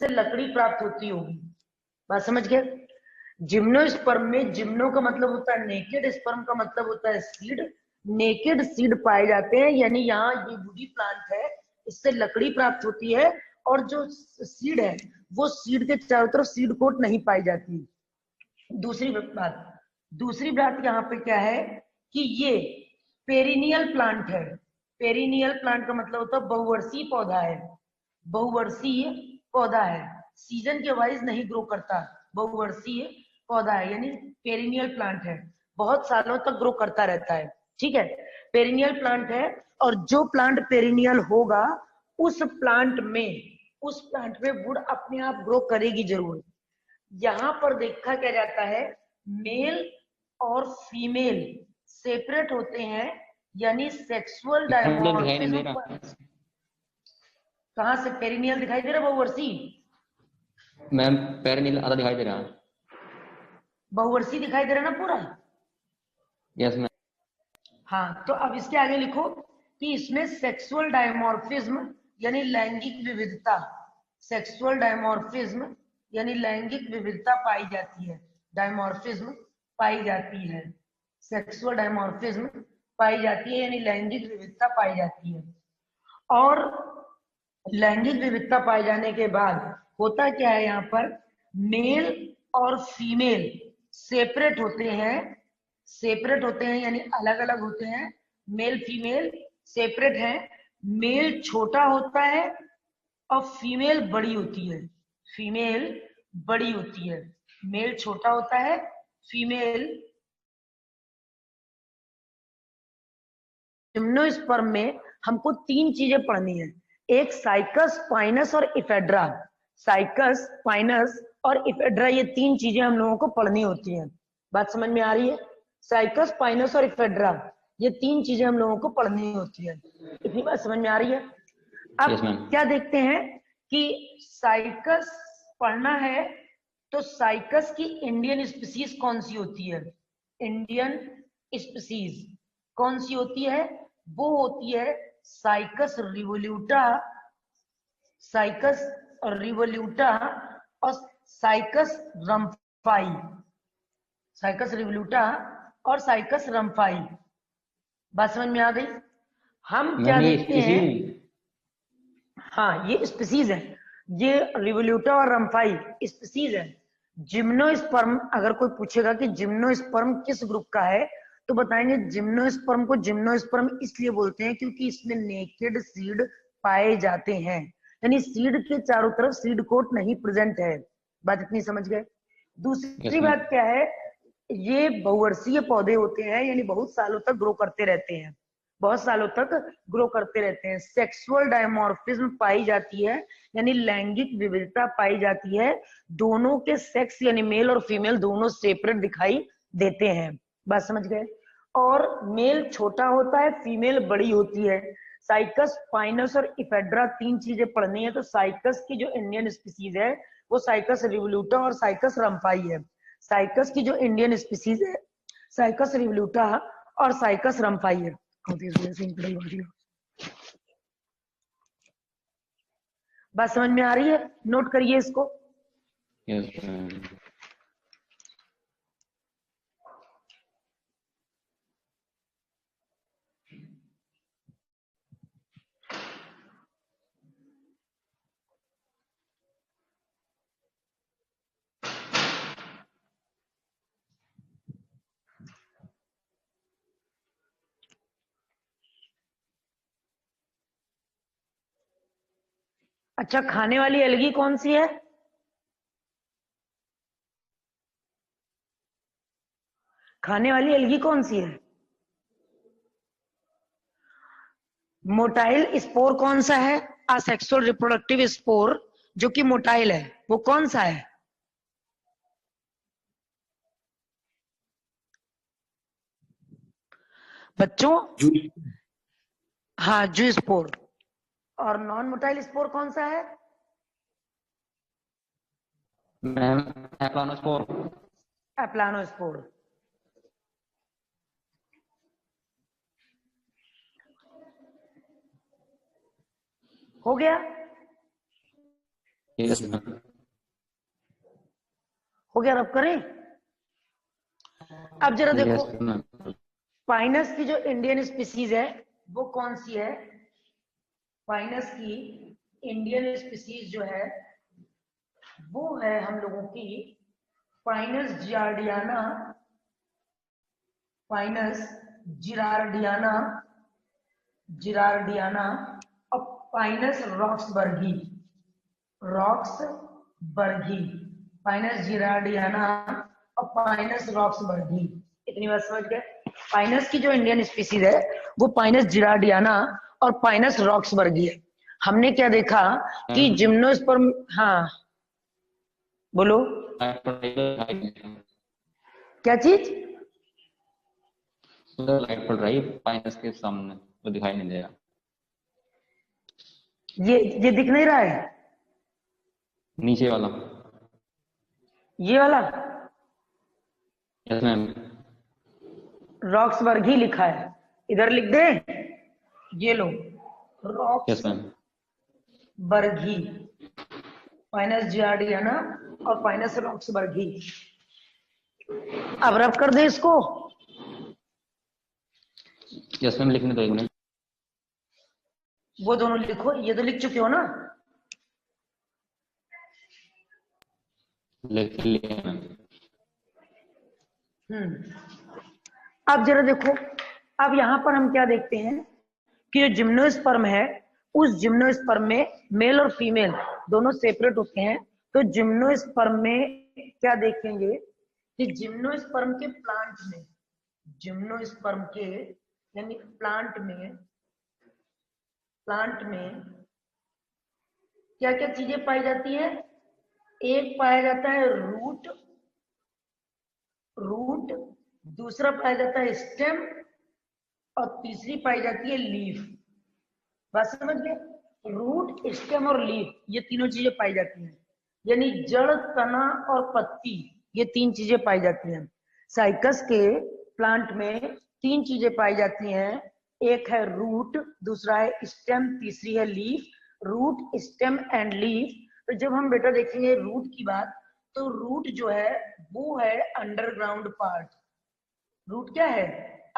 से लकड़ी प्राप्त होती होगी। बात समझ गए। जिम्नोस्पर्म में जिम्नो का मतलब होता है नेकेड, स्पर्म का मतलब होता है सीड। नेकेड सीड पाए जाते हैं, यानी यहाँ ये वुडी प्लांट है, इससे लकड़ी प्राप्त होती है, और जो सीड है वो सीड के चारों तरफ सीड कोट नहीं पाई जाती। दूसरी बात यहाँ पे क्या है कि ये पेरिनियल प्लांट है। पेरिनियल प्लांट का मतलब होता है बहुवर्षीय पौधा है। बहुवर्षीय पौधा है, सीजन के वाइज नहीं ग्रो करता, बहुवर्षीय पौधा है, यानी पेरिनियल प्लांट है, बहुत सालों तक ग्रो करता रहता है। ठीक है, पेरिनियल प्लांट है। और जो प्लांट पेरिनियल होगा उस प्लांट में वुड अपने आप ग्रो करेगी जरूर। यहां पर देखा क्या जाता है, मेल और फीमेल सेपरेट होते हैं, यानी सेक्सुअल डायमॉर्फिज्म। कहां से पेरिनियल दिखाई दे रहा है बहुवर्षीय? मैम पेरिनियल आधा दिखाई दे रहा है। बहुवर्षीय दिखाई दे रहा है ना पूरा? Yes ma'am. हाँ, तो अब इसके आगे लिखो कि इसमें सेक्सुअल डायमॉर्फिज्म यानी लैंगिक विविधता, सेक्सुअल डायमॉर्फिज्म यानी लैंगिक विविधता पाई जाती है। डायमॉर्फिज्म पाई जाती है, सेक्सुअल डायमॉर्फिज्म पाई जाती है, यानी लैंगिक विविधता पाई जाती है। और लैंगिक विविधता पाए जाने के बाद होता क्या है, यहाँ पर मेल और फीमेल सेपरेट होते हैं, यानी अलग अलग होते हैं। मेल फीमेल सेपरेट है, मेल छोटा होता है और फीमेल बड़ी होती है। फीमेल बड़ी होती है, मेल छोटा होता है, फीमेल। जिम्नोस्पर्म में हमको 3 चीजें पढ़नी है, एक साइकस, स्पाइनस और इफेड्रा। साइकस, स्पाइनस और इफेड्रा, ये 3 चीजें हम लोगों को पढ़नी होती हैं। बात समझ में आ रही है? साइकस, स्पाइनस और इफेड्रा, ये 3 चीजें हम लोगों को पढ़नी होती है। इतनी बात समझ में आ रही है? अब यस मैम। क्या देखते हैं कि साइकस पढ़ना है, तो साइकस की इंडियन स्पीसीज कौन सी होती है? इंडियन स्पीसीज कौन सी होती है? वो होती है साइकस रिवोल्यूटा, साइकस रिवोल्यूटा और साइकस रम्फाई। साइकस रिवोल्यूटा और साइकस रम्फाई। बात समझ में आ गई? हम क्या मैम ये देखते इसी हैं, हाँ ये स्पीसीज है, ये रिवोल्यूटा और रम्फाई स्पीसीज है। जिम्नोस्पर्म, अगर कोई पूछेगा कि जिम्नोस्पर्म किस ग्रुप का है, तो बताएंगे जिम्नोस्पर्म को जिम्नोस्पर्म इसलिए बोलते हैं क्योंकि इसमें नेकेड सीड पाए जाते हैं, यानी सीड के चारों तरफ सीड कोट नहीं प्रेजेंट है। बात इतनी समझ गए? दूसरी यस बात मैम। क्या है, ये बहुवर्षीय पौधे होते हैं, यानी बहुत सालों तक ग्रो करते रहते हैं, बहुत सालों तक ग्रो करते रहते हैं। सेक्सुअल डायमॉर्फिज्म पाई जाती है, यानी लैंगिक विविधता पाई जाती है, दोनों के सेक्स यानी मेल और फीमेल दोनों सेपरेट दिखाई देते हैं। बात समझ गए? और मेल छोटा होता है, फीमेल बड़ी होती है। साइकस, स्पाइनस और इफेड्रा 3 चीजें पढ़नी है, तो साइकस की जो इंडियन स्पीसीज है वो साइकस रिवोल्यूटा और साइकस रम्फाई है। साइकस की जो इंडियन स्पीसीज है साइकस रिवोल्यूटा और साइकस रम्फाई है। बात समझ में आ रही है? नोट करिए इसको। Yes ma'am. अच्छा, खाने वाली एलगी कौन सी है? खाने वाली एलगी कौन सी है? मोटाइल स्पोर कौन सा है? असेक्सुअल रिप्रोडक्टिव स्पोर जो कि मोटाइल है, वो कौन सा है? बच्चों, हाँ जू स्पोर। और नॉन मोटाइल स्पोर कौन सा है? मैम एप्लानोस्पोर। एप्लानो स्पोर। हो गया? Yes ma'am. हो गया, रब करें। अब जरा देखो, यस मैम। पाइनस की जो इंडियन स्पीसीज है वो कौन सी है? पाइनस की इंडियन स्पीसीज जो है वो है हम लोगों की पाइनस जिरार्डियाना, पाइनस जिरार्डियाना, जिरार्डियाना और पाइनस रॉक्सबर्गी, रॉक्सबर्गी, पाइनस जिरार्डियाना और पाइनस रॉक्सबर्गी। इतनी बात समझ गए? पाइनस की जो इंडियन स्पीसीज है वो पाइनस जिरार्डियाना और पाइनस रॉक्सबर्गी है। हमने क्या देखा कि जिम्नोस्पर्म, हाँ बोलो क्या चीज? लाइट पड़ रही है पाइनस के सामने तो दिखाई नहीं दे रहा। ये दिख नहीं रहा है? नीचे वाला। ये वाला यस मैम। रॉक्सबर्गी लिखा है, इधर लिख दे, ये लो यस मैम। रॉक्सबर्गी, पाइनस जिरार्डियाना और पाइनस रॉक्सबर्गी। अब रब कर दे इसको। यस मैम, लिखने दो एक मिनट। वो दोनों लिखो, ये तो लिख चुके हो ना? लिख लिया मैम। अब जरा देखो, अब यहाँ पर हम क्या देखते हैं कि जो जिम्नोस्पर्म है उस जिम्नोस्पर्म में मेल और फीमेल दोनों सेपरेट होते हैं। तो जिम्नोस्पर्म में क्या देखेंगे कि जिम्नोस्पर्म के प्लांट में, जिम्नोस्पर्म के यानी प्लांट में क्या क्या चीजें पाई जाती है? एक पाया जाता है रूट, दूसरा पाया जाता है स्टेम और तीसरी पाई जाती है लीफ। बात समझ गए? रूट, स्टेम और लीफ, ये तीनों चीजें पाई जाती हैं, यानी जड़, तना और पत्ती, ये तीन चीजें पाई जाती हैं। साइकस के प्लांट में तीन चीजें पाई जाती हैं, एक है रूट, दूसरा है स्टेम, तीसरी है leaf. Root, stem and leaf. तो जब हम बेटा देखेंगे रूट की बात, तो रूट जो है वो है अंडरग्राउंड पार्ट। रूट क्या है?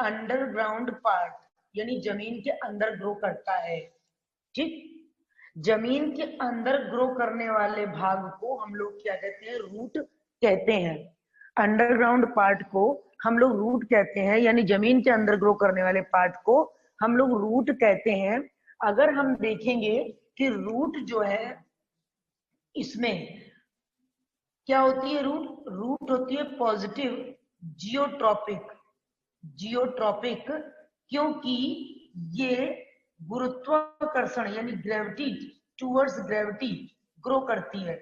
अंडरग्राउंड पार्ट, यानी जमीन के अंदर ग्रो करता है। ठीक, जमीन के अंदर ग्रो करने वाले भाग को हम लोग क्या कहते हैं? रूट कहते हैं। अंडरग्राउंड पार्ट को हम लोग रूट कहते हैं, यानी जमीन के अंदर ग्रो करने वाले पार्ट को हम लोग रूट कहते हैं। अगर हम देखेंगे कि रूट जो है इसमें क्या होती है? रूट होती है पॉजिटिव जियोट्रॉपिक, क्योंकि ये गुरुत्वाकर्षण यानी ग्रेविटी, टूवर्ड्स ग्रेविटी ग्रो करती है,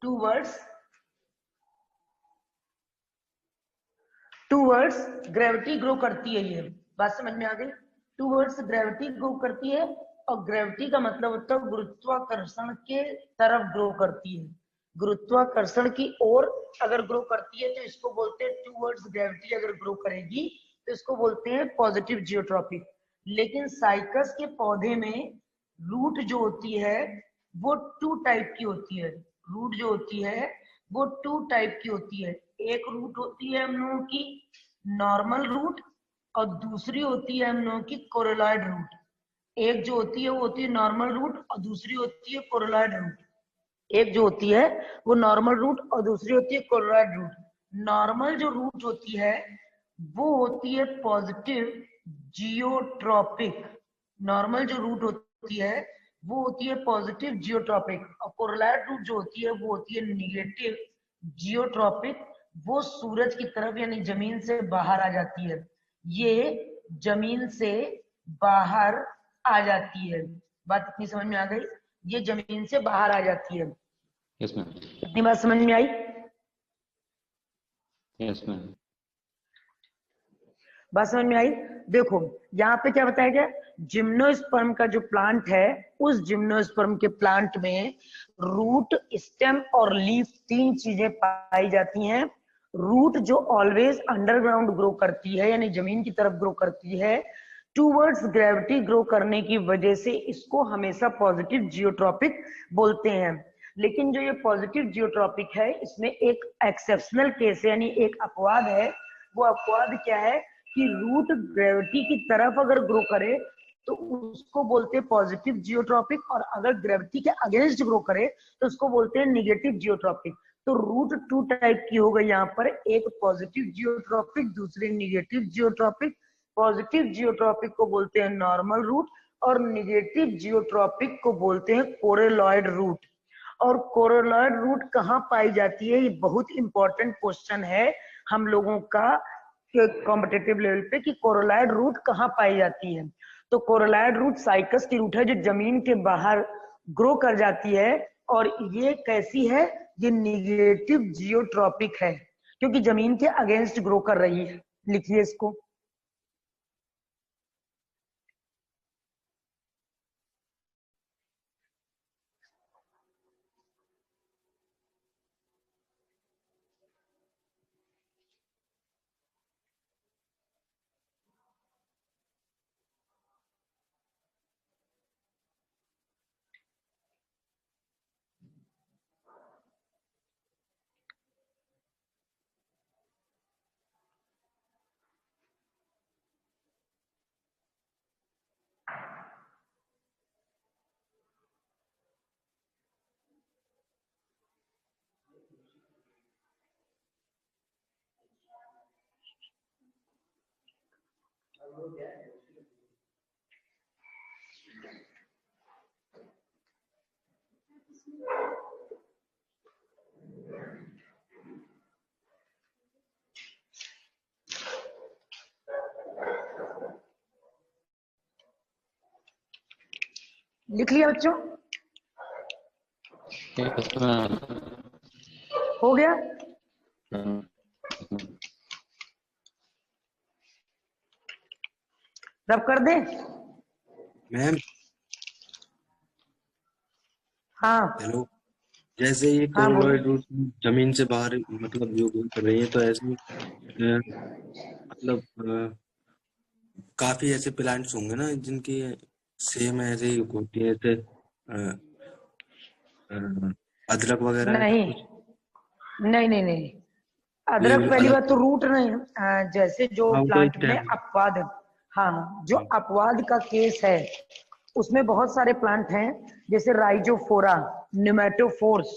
टूवर्ड्स ग्रेविटी ग्रो करती है। ये बात समझ में आ गई? टूवर्ड्स ग्रेविटी ग्रो करती है, और ग्रेविटी का मतलब होता है गुरुत्वाकर्षण के तरफ ग्रो करती है। गुरुत्वाकर्षण की ओर अगर ग्रो करती है तो इसको बोलते हैं टूवर्ड्स ग्रेविटी। अगर ग्रो करेगी तो इसको बोलते हैं पॉजिटिव जियोट्रॉपिक। लेकिन साइकस के पौधे में रूट जो होती है वो टू टाइप की होती है। रूट जो होती है वो टू टाइप की होती है। एक रूट होती है हम लोगों की नॉर्मल रूट, और दूसरी होती है हम लोगों की कोरोलॉइड रूट। एक जो होती है वो होती है नॉर्मल रूट और दूसरी होती है कोरोलॉइड रूट। एक जो होती है वो नॉर्मल रूट और दूसरी होती है कोरोलॉइड रूट। नॉर्मल जो रूट होती है वो होती है पॉजिटिव जियोट्रॉपिक। नॉर्मल जो रूट होती है वो होती है पॉजिटिव जियोट्रॉपिक, और कोरोलॉइड रूट जो होती है वो होती है निगेटिव जियोट्रॉपिक। वो सूरज की तरफ यानी जमीन से बाहर आ जाती है। ये जमीन से बाहर आ जाती है। बात इतनी समझ में आ गई? ये जमीन से बाहर आ जाती है। Yes ma'am. इतनी बात समझ में आई? Yes ma'am. बात समझ में आई? देखो यहाँ पे क्या बताया गया, जिम्नोस्पर्म का जो प्लांट है उस जिम्नोस्पर्म के प्लांट में रूट, स्टेम और लीफ तीन चीजें पाई जाती हैं। रूट जो ऑलवेज अंडरग्राउंड ग्रो करती है यानी जमीन की तरफ ग्रो करती है, टूवर्ड्स ग्रेविटी ग्रो करने की वजह से इसको हमेशा पॉजिटिव जियोट्रॉपिक बोलते हैं। लेकिन जो ये पॉजिटिव जियोट्रॉपिक है इसमें एक एक्सेप्शनल केस है, यानी एक अपवाद है। वो अपवाद क्या है कि रूट ग्रेविटी की तरफ अगर ग्रो करे तो उसको बोलते हैं पॉजिटिव जियोट्रॉपिक, और अगर ग्रेविटी के अगेंस्ट ग्रो करे तो उसको बोलते हैं निगेटिव जियोट्रॉपिक। तो रूट टू टाइप की हो गई यहाँ पर, एक पॉजिटिव जियोट्रॉपिक, दूसरी निगेटिव जियोट्रॉपिक। पॉजिटिव जियोट्रॉपिक को बोलते हैं नॉर्मल रूट और निगेटिव जियोट्रॉपिक को बोलते हैं कोरेलॉइड रूट। और कोरेलॉइड रूट कहाँ पाई जाती है, ये बहुत इंपॉर्टेंट क्वेश्चन है हम लोगों का कॉम्पिटिटिव लेवल पे कि कोरेलॉइड रूट कहाँ पाई जाती है। तो कोरेलॉइड रूट साइकस की रूट है जो जमीन के बाहर ग्रो कर जाती है, और ये कैसी है, ये निगेटिव जियोट्रॉपिक है क्योंकि जमीन के अगेंस्ट ग्रो कर रही है। लिखिए इसको। लिख लिया बच्चों? हो गया? रब कर दे मैम। हाँ हेलो। जैसे ये हाँ बोलो। कोरोलॉइड रूट जमीन से बाहर मतलब जो ग्रो कर रही है, तो ऐसे मतलब काफी ऐसे प्लांट्स होंगे ना जिनकी सेम ऐसे ही होती है, जैसे अदरक वगैरह ऐसा नहीं कुछ। नहीं नहीं नहीं, ये अदरक पहली बात अलग। तो रूट नहीं है। जैसे जो हाँ, वो तो प्लांट एक में टाइप। अपवाद है, हाँ जो अपवाद का केस है उसमें बहुत सारे प्लांट हैं, जैसे राइजोफोरा, न्यूमेटोफोर्स।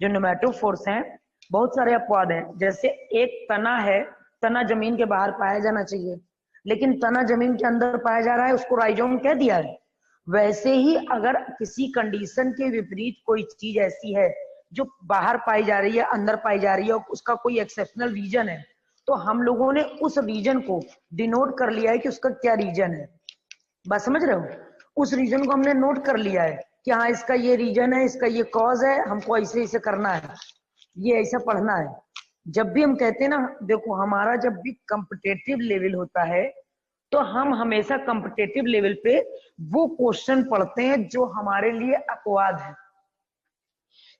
जो न्यूमेटोफोर्स हैं बहुत सारे अपवाद हैं। जैसे एक तना है, तना जमीन के बाहर पाया जाना चाहिए लेकिन तना जमीन के अंदर पाया जा रहा है, उसको राइजोम कह दिया है। वैसे ही अगर किसी कंडीशन के विपरीत कोई चीज ऐसी है जो बाहर पाई जा रही है, अंदर पाई जा रही है, और उसका कोई एक्सेप्शनल रीजन है, तो हम लोगों ने उस रीजन को डिनोट कर लिया है कि उसका क्या रीजन है। बात समझ रहे हो? उस रीजन को हमने नोट कर लिया है कि हाँ इसका ये रीजन है, इसका ये कॉज है, हमको ऐसे ऐसे करना है, ये ऐसा पढ़ना है। जब भी हम कहते हैं ना, देखो हमारा जब भी कॉम्पिटिटिव लेवल होता है तो हम हमेशा कॉम्पिटिटिव लेवल पे वो क्वेश्चन पढ़ते हैं जो हमारे लिए अपवाद है।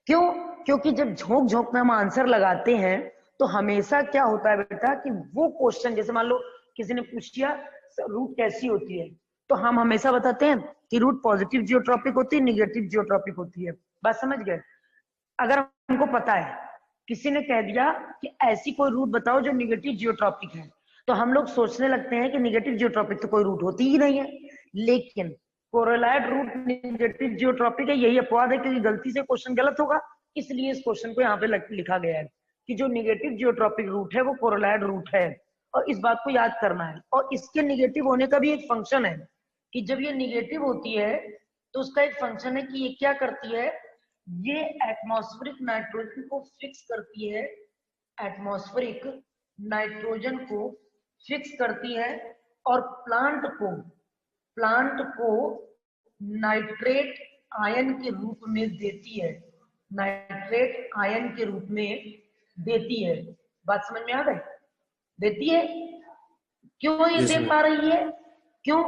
क्यों? क्योंकि जब झोंक झोंक में हम आंसर लगाते हैं तो हमेशा क्या होता है बेटा कि वो क्वेश्चन, जैसे मान लो किसी ने पूछ दिया रूट कैसी होती है, तो हम हमेशा बताते हैं कि रूट पॉजिटिव जियोट्रॉपिक होती है, निगेटिव जियोट्रॉपिक होती है। बात समझ गए? अगर हमको पता है, किसी ने कह दिया कि ऐसी कोई रूट बताओ जो निगेटिव जियोट्रॉपिक है, तो हम लोग सोचने लगते हैं कि निगेटिव जियोट्रॉपिक तो कोई रूट होती ही नहीं है। लेकिन कोरेलॉइड रूट निगेटिव जियोट्रॉपिक है, यही अपवाद है क्योंकि गलती से क्वेश्चन गलत होगा, इसलिए इस क्वेश्चन को यहाँ पे लिखा गया है कि जो निगेटिव जियोट्रॉपिक रूट है वो कोरेलॉइड रूट है, और इस बात को याद करना है। और इसके निगेटिव होने का भी एक फंक्शन है कि जब ये निगेटिव होती है तो उसका एक फंक्शन है कि ये क्या करती है, ये एटमॉस्फेरिक नाइट्रोजन को फिक्स करती है, एटमॉस्फेरिक नाइट्रोजन को फिक्स करती है, और प्लांट को नाइट्रेट आयन के रूप में देती है, नाइट्रेट आयन के रूप में देती है। बात समझ में आ गई? देती है। क्यों ये दे पा रही है? क्यों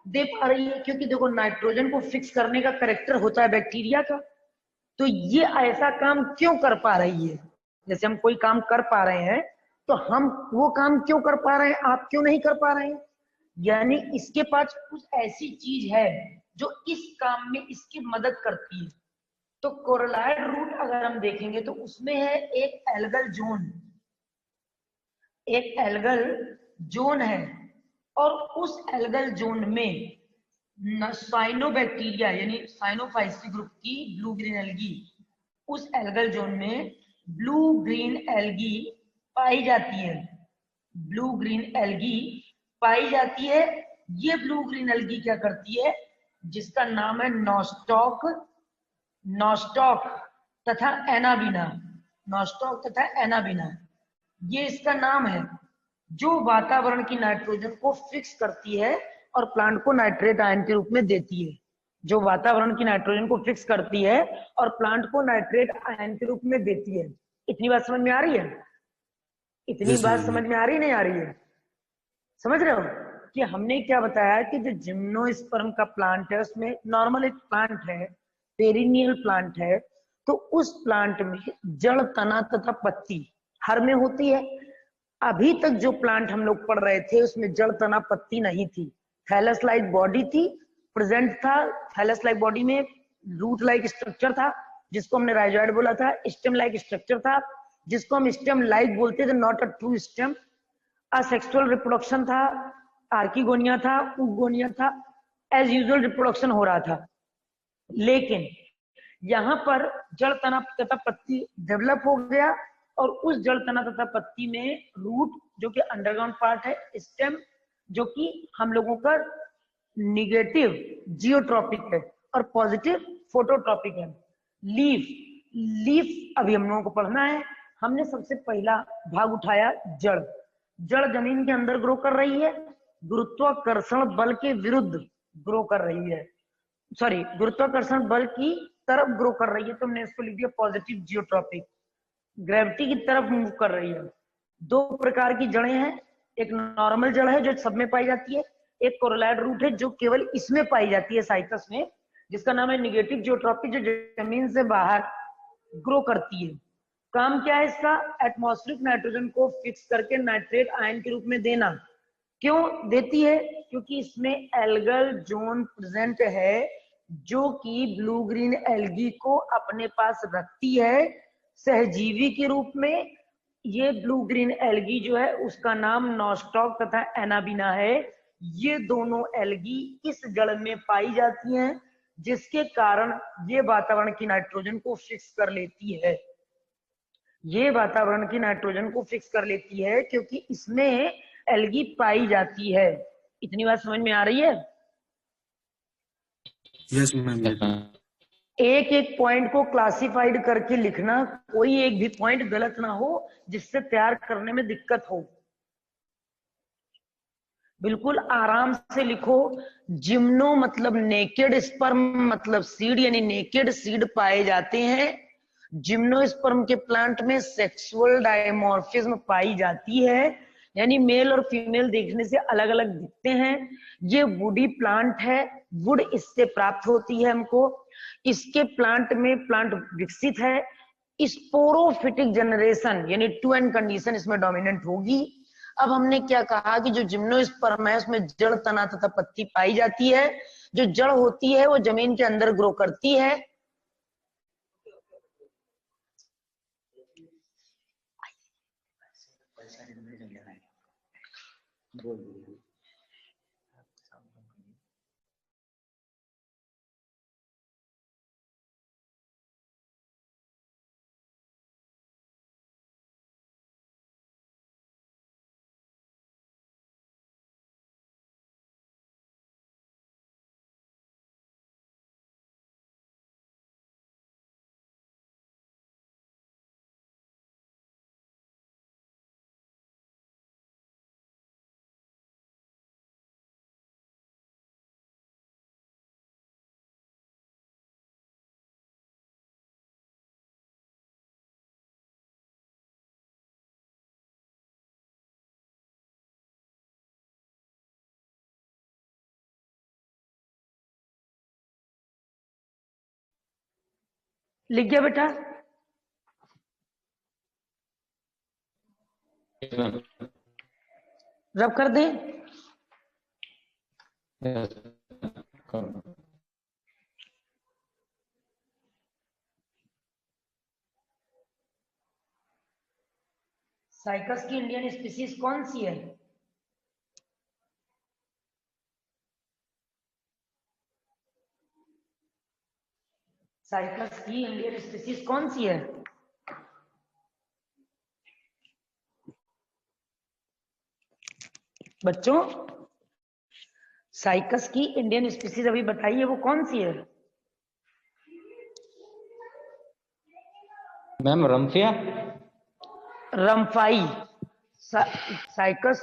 दे पा रही है? क्योंकि देखो नाइट्रोजन को फिक्स करने का कैरेक्टर होता है बैक्टीरिया का, तो ये ऐसा काम क्यों कर पा रही है? जैसे हम कोई काम कर पा रहे हैं तो हम वो काम क्यों कर पा रहे हैं, आप क्यों नहीं कर पा रहे हैं? यानी इसके पास कुछ ऐसी चीज है जो इस काम में इसकी मदद करती है। तो कोरोलाइड रूट अगर हम देखेंगे तो उसमें है एक एल्गल जोन, एक एल्गल जोन है, और उस एल्गल जोन में साइनोबैक्टीरिया यानी साइनोफाइसी ग्रुप की ब्लू ग्रीन एल्गी, उस एल्गल जोन में ब्लू ग्रीन एल्गी पाई जाती है, ब्लू ग्रीन एल्गी पाई जाती है। ये ब्लू ग्रीन एल्गी क्या करती है, जिसका नाम है नॉस्टॉक, नॉस्टॉक तथा एनाबिना, नॉस्टॉक तथा एनाबिना, ये इसका नाम है, जो वातावरण की नाइट्रोजन को फिक्स करती है और प्लांट को नाइट्रेट आयन के रूप में देती है, जो वातावरण की नाइट्रोजन को फिक्स करती है और प्लांट को नाइट्रेट आयन के रूप में देती है। इतनी बात समझ में आ रही है? इतनी यस बात मैम। समझ में आ रही नहीं आ रही है? समझ रहे हो कि हमने क्या बताया कि जो जिम्नोस्पर्म का प्लांट है उसमें नॉर्मल एक प्लांट है, पेरिनियल प्लांट है, तो उस प्लांट में जड़, तना तथा पत्ती हर में होती है। अभी तक जो प्लांट हम लोग पढ़ रहे थे उसमें जड़, तना, पत्ती नहीं थी, थैलस लाइक बॉडी थी, प्रेजेंट था। थैलस लाइक बॉडी में रूट लाइक स्ट्रक्चर था जिसको हमने राइजोइड बोला था, स्टेम लाइक स्ट्रक्चर था जिसको हम स्टेम लाइक बोलते थे, not a true stem. Asexual reproduction था, आर्किगोनिया था, उगोनिया था, एज यूजुअल रिप्रोडक्शन हो रहा था। लेकिन यहाँ पर जड़, तना तथा पत्ती डेवलप हो गया और उस जड़, तना तथा पत्ती में रूट जो कि अंडरग्राउंड पार्ट है, स्टेम जो कि हम लोगों का निगेटिव जियोट्रॉपिक है और पॉजिटिव फोटोट्रॉपिक है। लीफ, लीफ अभी हम लोगों को पढ़ना है। हमने सबसे पहला भाग उठाया जड़। जड़ जमीन के अंदर ग्रो कर रही है, गुरुत्वाकर्षण बल के विरुद्ध ग्रो कर रही है, सॉरी गुरुत्वाकर्षण बल की तरफ ग्रो कर रही है, तो हमने इसको लिख दिया पॉजिटिव जियोट्रॉपिक, ग्रेविटी की तरफ मूव कर रही है। दो प्रकार की जड़ें हैं, एक नॉर्मल जड़ है जो सब में पाई जाती है, एक कोरोलाइड रूट है जो केवल इसमें पाई जाती है, साइकस में, जिसका नाम है निगेटिव जियोट्रॉपिक, जो जमीन से बाहर ग्रो करती है। काम क्या है इसका, एटमॉस्फेरिक नाइट्रोजन को फिक्स करके नाइट्रेट आयन के रूप में देना। क्यों देती है, क्योंकि इसमें एल्गल जोन प्रेजेंट है जो कि ब्लू ग्रीन एल्गी को अपने पास रखती है सहजीवी के रूप में। ये ब्लू ग्रीन एल्गी जो है उसका नाम नॉस्टॉक तथा एनाबिना है। ये दोनों एल्गी इस जड़ में पाई जाती हैं, जिसके कारण ये वातावरण की नाइट्रोजन को फिक्स कर लेती है, ये वातावरण की नाइट्रोजन को फिक्स कर लेती है क्योंकि इसमें एल्गी पाई जाती है। इतनी बात समझ में आ रही है? Yes ma'am. एक एक पॉइंट को क्लासिफाइड करके लिखना, कोई एक भी पॉइंट गलत ना हो जिससे तैयार करने में दिक्कत हो। बिल्कुल आराम से लिखो। जिम्नो मतलब नेकेड, स्पर्म मतलब सीड, यानी नेकेड सीड पाए जाते हैं। जिम्नोस्पर्म के प्लांट में सेक्सुअल डायमॉर्फिज्म पाई जाती है, यानी मेल और फीमेल देखने से अलग अलग दिखते हैं। ये वुडी प्लांट है, वुड इससे प्राप्त होती है हमको। इसके प्लांट में प्लांट विकसित है। स्पोरोफिटिक जनरेशन यानी टू एंड कंडीशन इसमें डोमिनेंट होगी। अब हमने क्या कहा कि जो जिम्नोस्पर्म है उसमें जड़, तना तथा पत्ती पाई जाती है। जो जड़ होती है वो जमीन के अंदर ग्रो करती है। लिख गया बेटा? रब कर दें? साइकस की इंडियन स्पीसीज कौन सी है? साइकस की इंडियन स्पीसीज कौन सी है? बच्चों, साइकस की इंडियन स्पीसीज अभी बताइए वो कौन सी है? मैम रम्फिया। रम्फाई। साइकस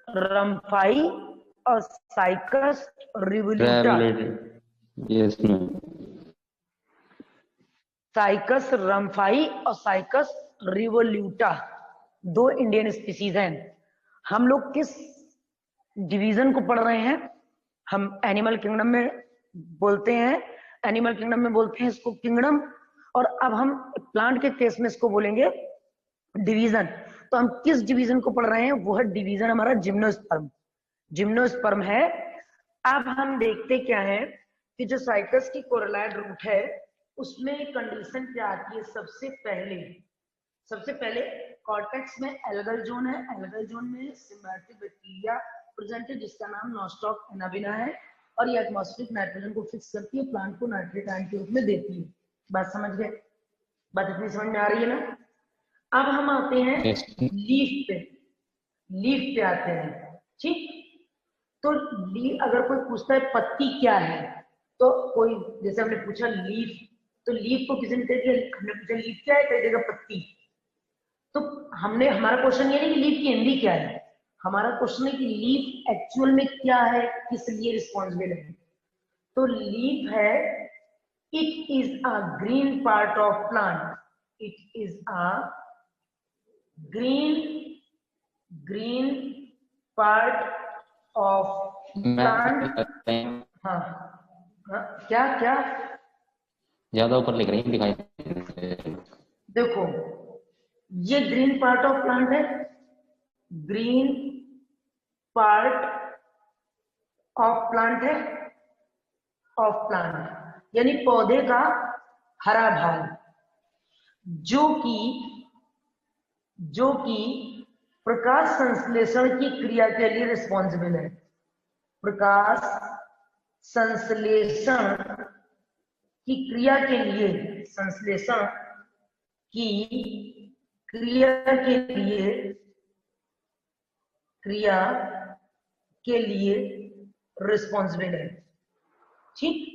रम्फाई और Cycas revoluta. Yes ma'am. Cycas rumphii और साइकस रिवोल्यूटा 2 इंडियन स्पीसीज हैं। हम लोग किस डिवीजन को पढ़ रहे हैं? हम एनिमल किंगडम में बोलते हैं, एनिमल किंगडम में बोलते हैं इसको किंगडम, और अब हम प्लांट के केस में इसको बोलेंगे डिवीजन। तो हम किस डिवीजन को पढ़ रहे हैं? वो है डिवीजन हमारा जिम्नोस्पर्म। जिम्नोस्पर्म है। अब हम देखते क्या है कि जो साइकस की कोरलाइड रूट है उसमें कंडीशन क्या आती है? सबसे पहले कॉर्टेक्स में एल्गल जोन है। एल्गल जोन में सिम्बायोटिक बैक्टीरिया प्रेजेंट है जिसका नाम नॉस्टॉक एनाबिना है, और ये एटमॉस्फेरिक नाइट्रोजन को फिक्स करती है, प्लांट को नाइट्रेट आयन के रूप में देती है। बात समझ गए? बात इतनी समझ में आ रही है ना? अब हम आते हैं लीफ पे। लीफ पे आते हैं, ठीक? तो लीफ, अगर कोई पूछता है पत्ती क्या है, तो कोई जैसे हमने पूछा लीफ, तो लीफ को किसी ने कह दिया, हमने पूछा लीफ क्या है, कह देगा पत्ती। तो हमारा क्वेश्चन ये नहीं कि लीफ की हिंदी क्या है, हमारा क्वेश्चन है कि लीफ एक्चुअल में क्या है, किस लिए रिस्पॉन्सिबल है। तो लीफ है, it is a green part of plant. It is a green part of plant. हाँ हाँ, क्या क्या ज्यादा ऊपर लिख रही है, दिखाई नहीं दे रही। देखो, ये ग्रीन पार्ट ऑफ प्लांट है, ग्रीन पार्ट ऑफ प्लांट है, ऑफ प्लांट यानी पौधे का हरा भाग, जो कि प्रकाश संश्लेषण की क्रिया के लिए रिस्पॉन्सिबल है। प्रकाश संश्लेषण की क्रिया के लिए, संश्लेषण की क्रिया के लिए रिस्पॉन्सिबल है, ठीक?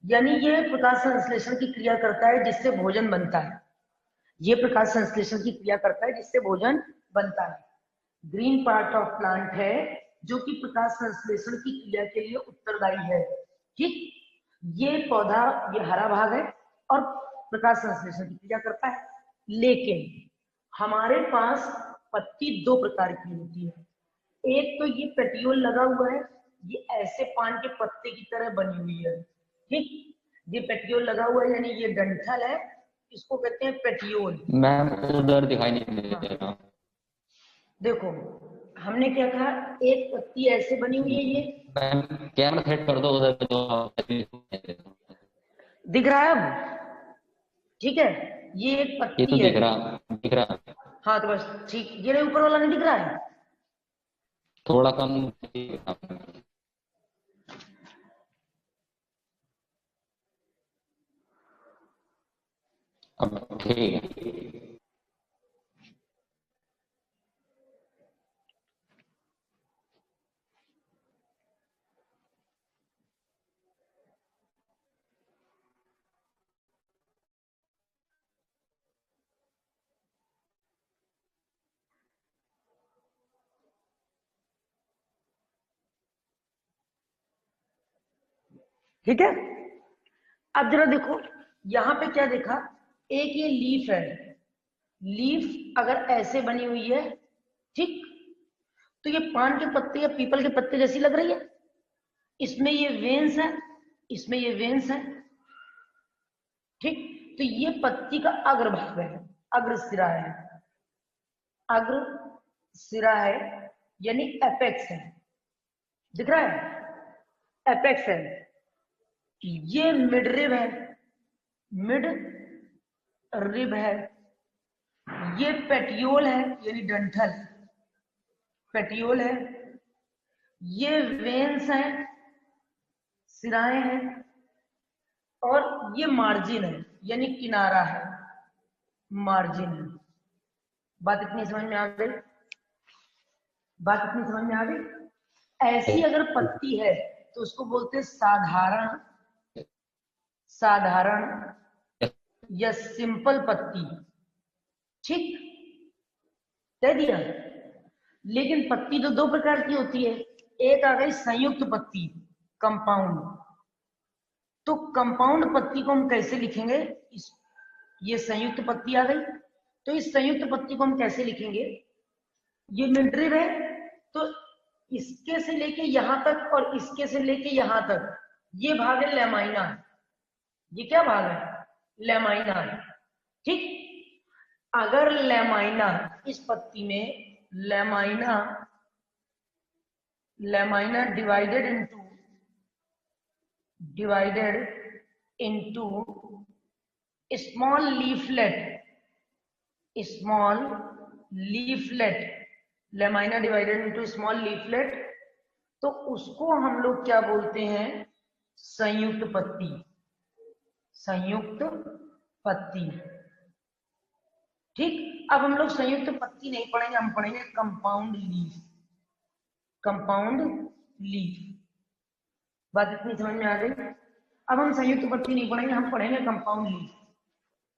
यानी ये प्रकाश संश्लेषण की क्रिया करता है जिससे भोजन बनता है। ये प्रकाश संश्लेषण की क्रिया करता है जिससे भोजन बनता है। ग्रीन पार्ट ऑफ प्लांट है जो कि प्रकाश संश्लेषण की क्रिया के लिए उत्तरदायी है, ठीक? ये पौधा, ये हरा भाग है और प्रकाश संश्लेषण की क्रिया करता है। लेकिन हमारे पास पत्ती 2 प्रकार की होती है। एक तो ये पेटियोल लगा हुआ है, ये ऐसे पान के पत्ते की तरह बनी हुई है, ठीक? ये पेटियोल लगा हुआ है यानी ये डंठल है, इसको कहते हैं पेटियोल। मैम उधर दिखाई नहीं दे रहा। देखो, हमने क्या कहा, एक पत्ती ऐसे बनी हुई है, ये मैम कैमरा सेट कर दो उधर जो दिख रहा है अब? ठीक है, ये एक ये पत्ती तो है। दिख रहा। हाँ तो बस ठीक, ये ऊपर वाला नहीं दिख रहा है? थोड़ा कम। अब ठीक है। ठीक है, अब जरा देखो यहां पे क्या देखा, एक ये लीफ है, लीफ अगर ऐसे बनी हुई है, ठीक? तो ये पान के पत्ते या पीपल के पत्ते जैसी लग रही है। इसमें ये वेन्स है, इसमें ये वेन्स है, ठीक? तो ये पत्ती का अग्रभाग है, अग्रसिरा है, अग्र सिरा है यानी एपेक्स है, दिख रहा है? एपेक्स है। ये मिड रिब है, मिड रिब है, ये पेटियोल है यानी डंठल, पेटियोल है। ये वेन्स हैं, सिराएं हैं, और ये मार्जिन है यानी किनारा है, मार्जिन है। बात इतनी समझ में आ गई? बात इतनी समझ में आ गई? ऐसी अगर पत्ती है तो उसको बोलते हैं साधारण, साधारण या सिंपल पत्ती। ठीक, कह दिया। लेकिन पत्ती तो दो प्रकार की होती है, एक आ गई संयुक्त पत्ती, कंपाउंड। तो कंपाउंड पत्ती को हम कैसे लिखेंगे? ये संयुक्त पत्ती आ गई, तो इस संयुक्त पत्ती को हम कैसे लिखेंगे? ये मिडरिब है, तो इसके से लेके यहां तक और इसके से लेके यहां तक ये भाग है लेमाइना। ये क्या भाग है? लेमाइना। ठीक, अगर लेमाइना, इस पत्ती में lamina, lamina divided into small leaflet, small leaflet, lamina divided into small leaflet, तो उसको हम लोग क्या बोलते हैं? संयुक्त पत्ती, संयुक्त पत्ती। ठीक, अब हम लोग संयुक्त पत्ती नहीं पढ़ेंगे, हम पढ़ेंगे कंपाउंड लीफ, कंपाउंड लीफ। बात इतनी समझ में आ गई? अब हम संयुक्त पत्ती नहीं पढ़ेंगे, हम पढ़ेंगे कंपाउंड लीफ।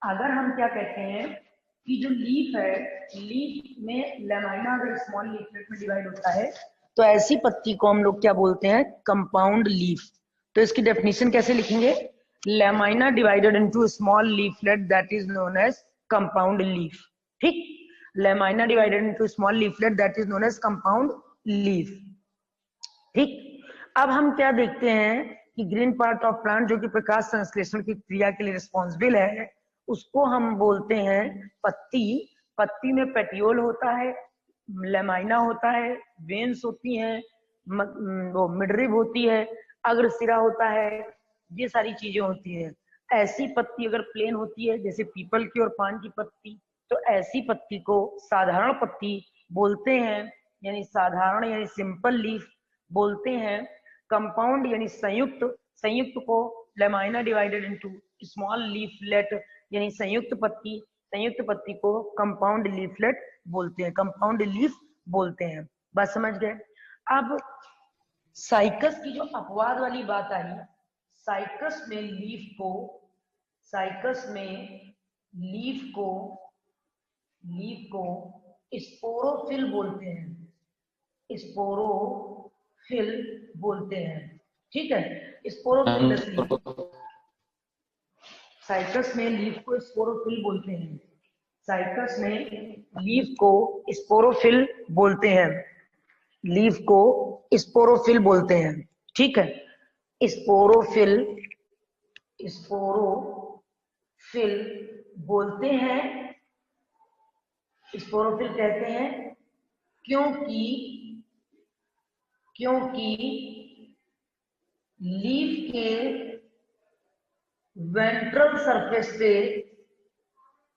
अगर हम क्या कहते हैं कि जो लीफ है, लीफ में लेमाइना अगर स्मॉल लीफलेट में डिवाइड होता है तो ऐसी पत्ती को हम लोग क्या बोलते हैं? Compound leaf. तो इसकी डेफिनेशन कैसे लिखेंगे? Lamina divided into small leaflet that is known as compound leaf. ठीक, lamina divided into small leaflet that is known as compound leaf. ठीक, अब हम क्या देखते हैं कि ग्रीन पार्ट ऑफ प्लांट जो कि प्रकाश संश्लेषण की क्रिया के लिए रिस्पॉन्सिबल है, उसको हम बोलते हैं पत्ती। पत्ती में पेटियोल होता है, लेमाइना होता है, वेन्स होती हैं, वो मिडरिब होती है, अग्रसिरा होता है, ये सारी चीजें होती हैं। ऐसी पत्ती अगर प्लेन होती है जैसे पीपल की और पान की पत्ती, तो ऐसी पत्ती को साधारण पत्ती बोलते हैं, यानी साधारण यानी सिंपल लीफ बोलते हैं। कंपाउंड यानी संयुक्त, संयुक्त को lamina divided into small leaflet यानी संयुक्त पत्ती, संयुक्त पत्ती को कंपाउंड लीफलेट बोलते हैं, कंपाउंड लीफ बोलते हैं। बात समझ गए? अब साइकस की जो अपवाद वाली बात आई, साइकस में लीफ को, साइकस में लीफ को, लीफ को स्पोरोफिल बोलते हैं, स्पोरोफिल बोलते हैं। ठीक है, स्पोरोफिलस लीफ, साइकस में लीफ को स्पोरोफिल बोलते हैं, साइकस में लीफ को स्पोरोफिल बोलते हैं, लीफ को स्पोरोफिल बोलते हैं। ठीक है, स्पोरोफिल, स्पोरोफिल बोलते हैं, स्पोरोफिल कहते हैं क्योंकि, क्योंकि लीफ के वेंट्रल सरफेस पे,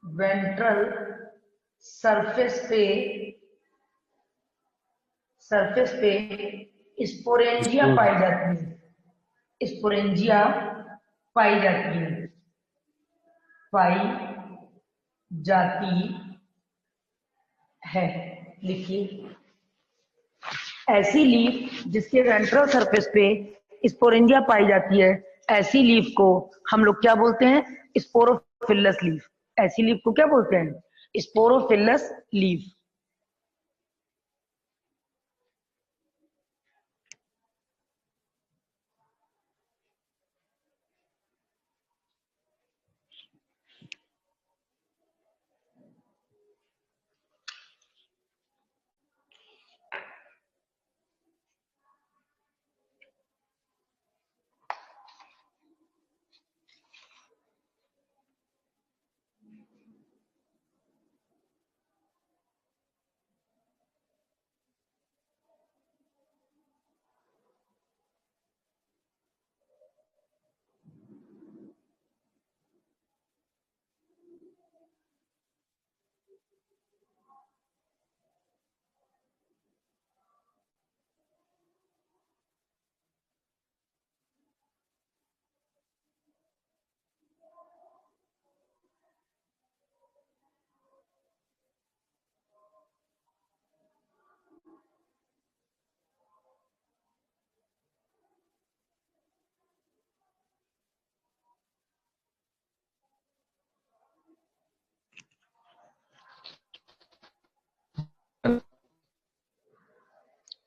वेंट्रल सरफेस पे, सरफेस पे स्पोरेंजिया पाई जाती है, स्पोरेंजिया पाई जाती है, पाई जाती है। लिखिए, ऐसी लीफ जिसके वेंट्रल सरफेस पे स्पोरेंजिया पाई जाती है, ऐसी लीफ को हम लोग क्या बोलते हैं? स्पोरोफिलस लीफ। ऐसी लीफ को क्या बोलते हैं? स्पोरोफिलस लीफ।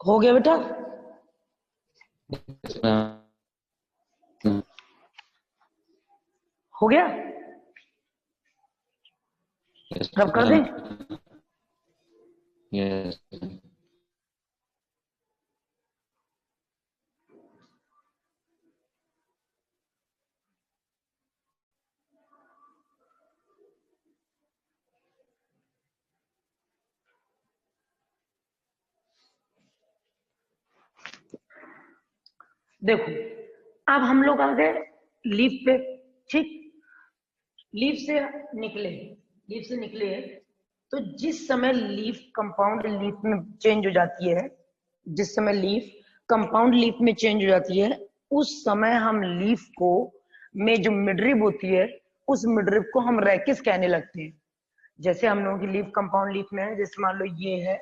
हो गया बेटा? Yes, ma'am. हो गया? Yes, रब कर दें? ma'am. Yes. देखो, अब हम लोग आ गए लीफ पे। ठीक, लीफ से निकले तो जिस समय लीफ कंपाउंड लीफ में चेंज हो जाती है, जिस समय लीफ कंपाउंड लीफ में चेंज हो जाती है, उस समय हम लीफ को में जो मिडरिब होती है, उस मिडरिब को हम रैकिस कहने लगते हैं। जैसे हम लोगों की लीफ कंपाउंड लीफ में है, जैसे मान लो ये है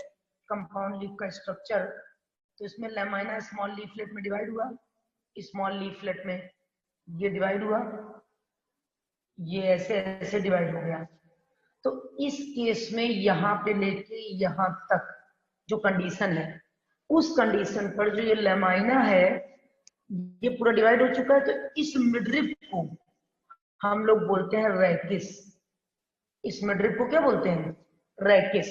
कंपाउंड लीफ का स्ट्रक्चर, तो इसमें लैमाइना स्मॉल लीफलेट में डिवाइड हुआ, स्मॉल लीफलेट में ये डिवाइड हुआ, ये ऐसे ऐसे डिवाइड हो गया। तो इस केस में यहाँ पे लेके यहाँ तक जो कंडीशन है, उस कंडीशन पर जो ये लैमाइना है ये पूरा डिवाइड हो चुका है, तो इस मिडरिब को हम लोग बोलते हैं रैकिस। इस मिडरिब को क्या बोलते हैं? रैकिस।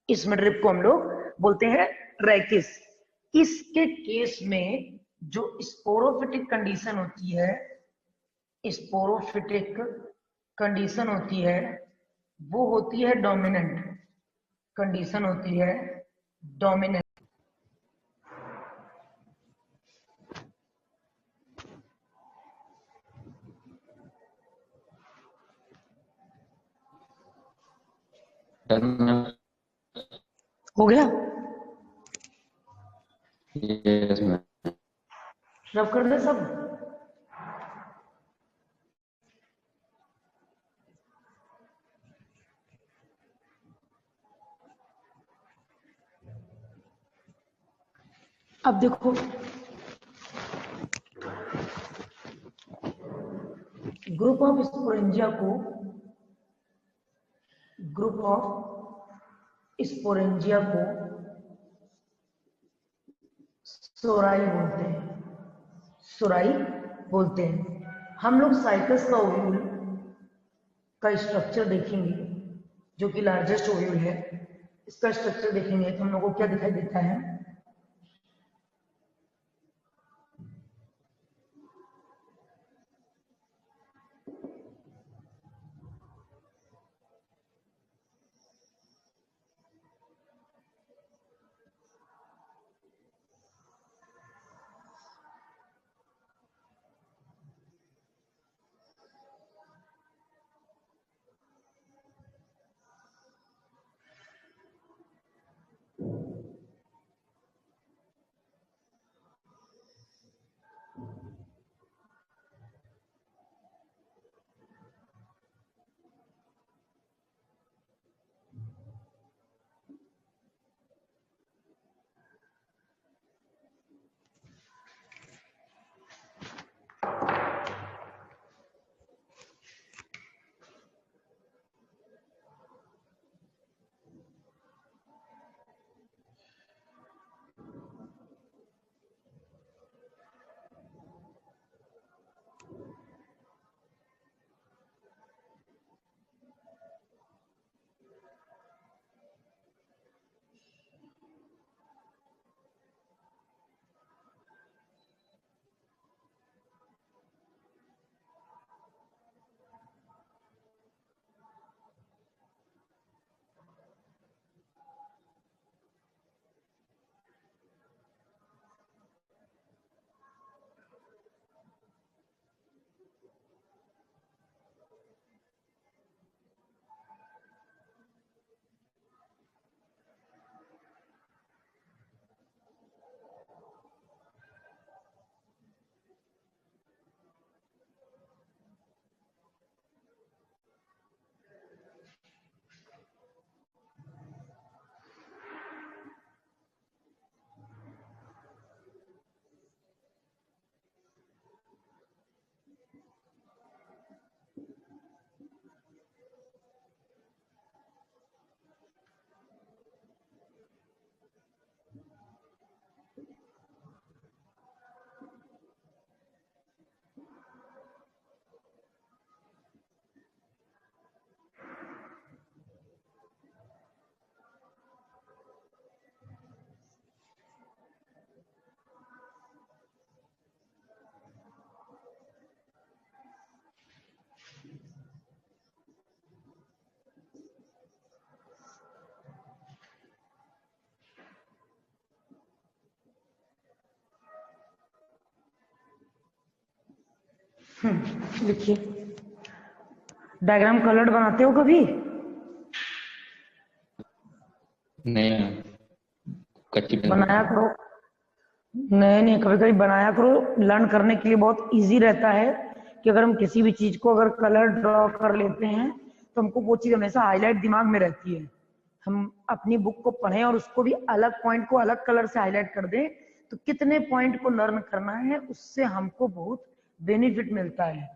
इस मिडरिब को हम लोग बोलते हैं रैकिस। इसके केस में जो स्पोरोफिटिक कंडीशन होती है, स्पोरोफिटिक कंडीशन होती है, वो होती है डोमिनेंट कंडीशन होती है, डोमिनेंट। Done, ma'am. हो गया? Yes, ma'am. रब कर दे सब? अब देखो, ग्रुप ऑफ स्पोरेंजिया को सोराई बोलते हैं, सोराई बोलते हैं। हम लोग साइकस का ओव्यूल का स्ट्रक्चर देखेंगे, जो कि लार्जेस्ट ओव्यूल है, इसका स्ट्रक्चर देखेंगे तो हम लोग को क्या दिखाई देता है? लिखिए। डायग्राम कलर्ड बनाते हो कभी? नहीं मैम, कच्ची पेन बनाया करो। नहीं, कभी कभी बनाया करो। लर्न करने के लिए बहुत इजी रहता है कि अगर हम किसी भी चीज को अगर कलर ड्रॉ कर लेते हैं तो हमको वो चीज हमेशा हाईलाइट दिमाग में रहती है। हम अपनी बुक को पढ़ें और उसको भी अलग पॉइंट को अलग कलर से हाईलाइट कर दें तो कितने पॉइंट को लर्न करना है उससे हमको बहुत बेनिफिट मिलता है।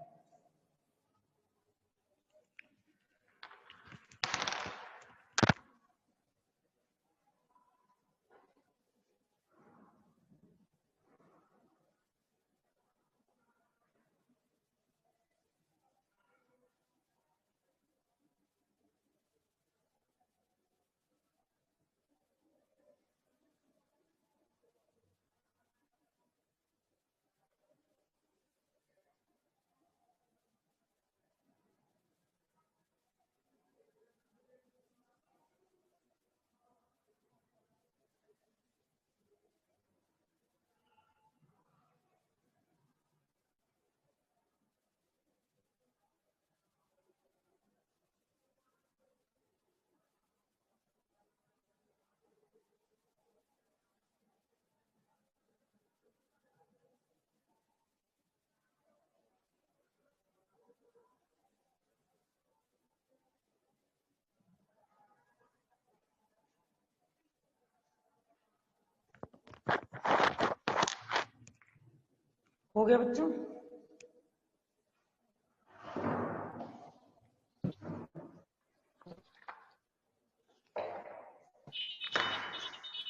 हो गया बच्चों?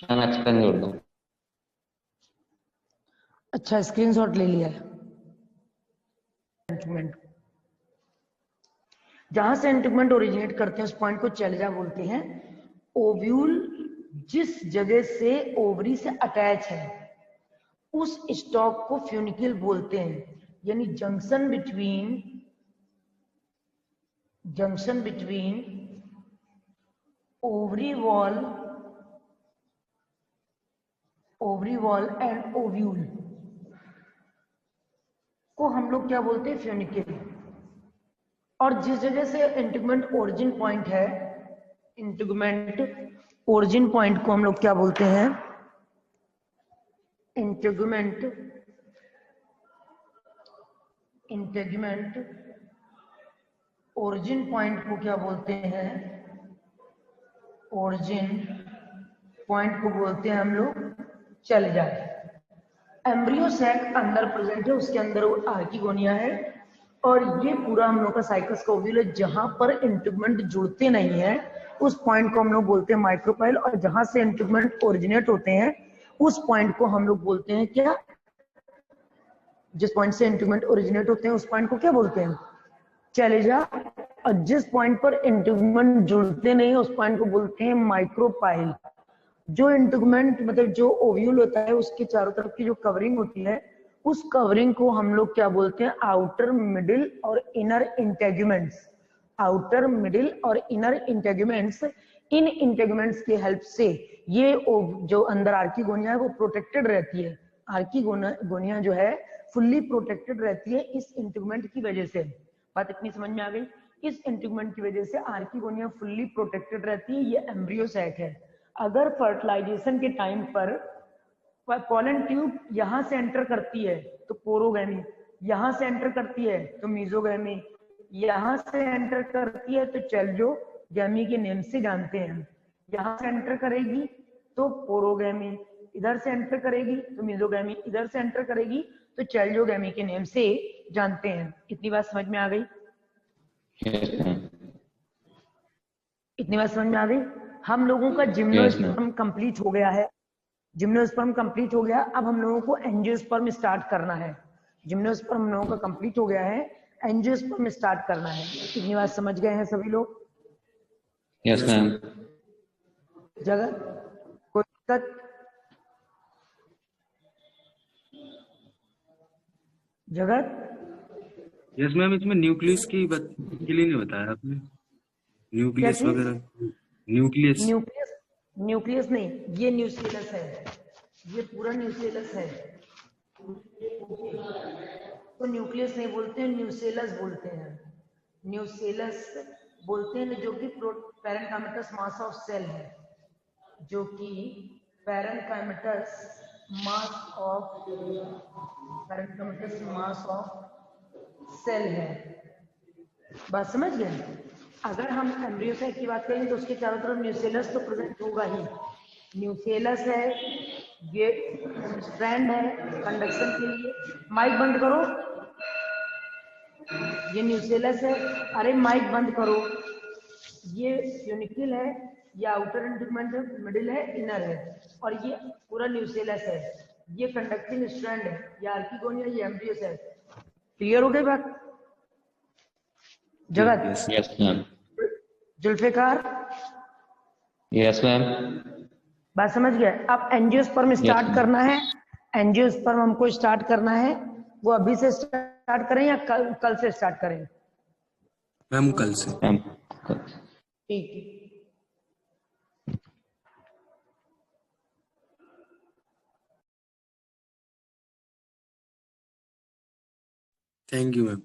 मैम एक्सप्लेन कर दो। अच्छा, स्क्रीनशॉट ले लिया है। सेंटिमेंट, जहां से सेंटिमेंट ओरिजिनेट करते हैं उस पॉइंट को चैलेजा बोलते हैं। ओव्यूल जिस जगह से ओवरी से अटैच है उस स्टॉक को फ्यूनिकल बोलते हैं। यानी junction between ovary wall and ovule को हम लोग क्या बोलते हैं? फ्यूनिकल। और जिस जगह से इंटीग्मेंट ओरिजिन पॉइंट है, इंटीग्मेंट ओरिजिन पॉइंट को हम लोग क्या बोलते हैं? इंटीग्मेंट ओरिजिन पॉइंट को क्या बोलते हैं? ओरिजिन पॉइंट को बोलते हैं हम लोग चल जाए। एम्ब्रियो सैक अंदर प्रेजेंट है, उसके अंदर वो आर्किगोनिया है और ये पूरा हम लोग का साइकस का ओव्यूल है। जहां पर इंटीग्मेंट जुड़ते नहीं है उस पॉइंट को हम लोग बोलते हैं माइक्रोपाइल, और जहां से इंटीग्मेंट ओरिजिनेट होते हैं उस पॉइंट को हम लोग बोलते हैं क्या? जिस पॉइंट से इंटीग्मेंट ओरिजिनेट होते हैं उस पॉइंट को क्या बोलते हैं? चैलेजा। और जिस पॉइंट पर इंटीग्मेंट जुड़ते नहीं उस पॉइंट को बोलते हैं माइक्रोपाइल। जो इंटीग्मेंट मतलब जो ओव्यूल होता है उसके चारों तरफ की जो कवरिंग होती है उस कवरिंग को हम लोग क्या बोलते हैं? आउटर, मिडिल और इनर इंटेगुमेंट्स। आउटर, मिडिल और इनर इंटेगुमेंट्स। इन इंटेगुमेंट्स की हेल्प से ये जो अंदर आर्किगोनिया है वो प्रोटेक्टेड रहती है। आर्किगोनिया जो है फुल्ली प्रोटेक्टेड रहती है इस इंटीग्मेंट की वजह से। बात इतनी समझ में आ गई? इस इंटीग्मेंट की वजह से आर्किगोनिया फुल्ली प्रोटेक्टेड रहती है। ये एम्ब्रियो सैक है। अगर फर्टिलाइजेशन के टाइम पर पॉलन ट्यूब यहां से एंटर करती है तो पोरोगैमी, यहां से एंटर करती है तो मीजोगैमी, यहां से एंटर करती है तो चैल्जोगैमी के नेम से जानते हैं। यहां से एंटर करेगी तो पोरोगैमी, इधर से एंटर करेगी तो मीजोगैमी, इधर से एंटर करेगी तो चैल्जोगैमी के नेम से जानते हैं। इतनी बात समझ में आ गई? इतनी बात समझ में आ गई? हम लोगों का जिम्नोस्पर्म कंप्लीट हो गया है। जिम्नोस्पर्म कंप्लीट हो गया, अब हम लोगों को एंजियोस्पर्म स्टार्ट करना है। जिम्नोस्पर्म हम लोगों का कंप्लीट हो गया है, एंजियोस्पर्म स्टार्ट करना है। इतनी बात समझ गए हैं सभी लोग? Yes ma'am. जगत कोई दिक्कत? जगत? यस मैम, इसमें न्यूक्लियस के लिए नहीं बताया आपने। न्यूक्लियस वगैरह, न्यूक्लियस न्यूक्लियस नहीं, ये न्यूक्लियस है, ये पूरा न्यूक्लियस है। इसको न्यूक्लियस नहीं बोलते हैं, न्यूसेलस बोलते हैं। न्यूसेलस बोलते हैं जो कि पैरेन्काइमेटस मास ऑफ सेल है, जो कि पैरेन्काइमेटस मास ऑफ सेल है। बात समझ गए? अगर हम एम्ब्रियोसाइट की बात करें तो उसके चारों तरफ न्यूसेलस तो प्रेजेंट होगा ही। न्यूसेलस है, ये स्ट्रैंड है कंडक्शन के लिए। माइक बंद करो, ये न्यूसेलस है। अरे माइक बंद करो। ये यूनिकल है, ये आउटर इंटीग्मेंट है, मिडिल है, इनर है, और ये पूरा न्यूसेलस है। ये कंडक्टिंग स्ट्रैंड है, ये आर्किगोनिया, ये एम्ब्रियोसाइट। क्लियर हो गई बात? Jagat, yes ma'am. Zulfikar, yes ma'am. बात समझ गए? अब एंजियोस्पर्म स्टार्ट करना है। एंजियोस्पर्म हमको स्टार्ट करना है, वो अभी से स्टार्ट करें या कल से स्टार्ट करें? मैम कल से। मैम ठीक है। Thank you ma'am.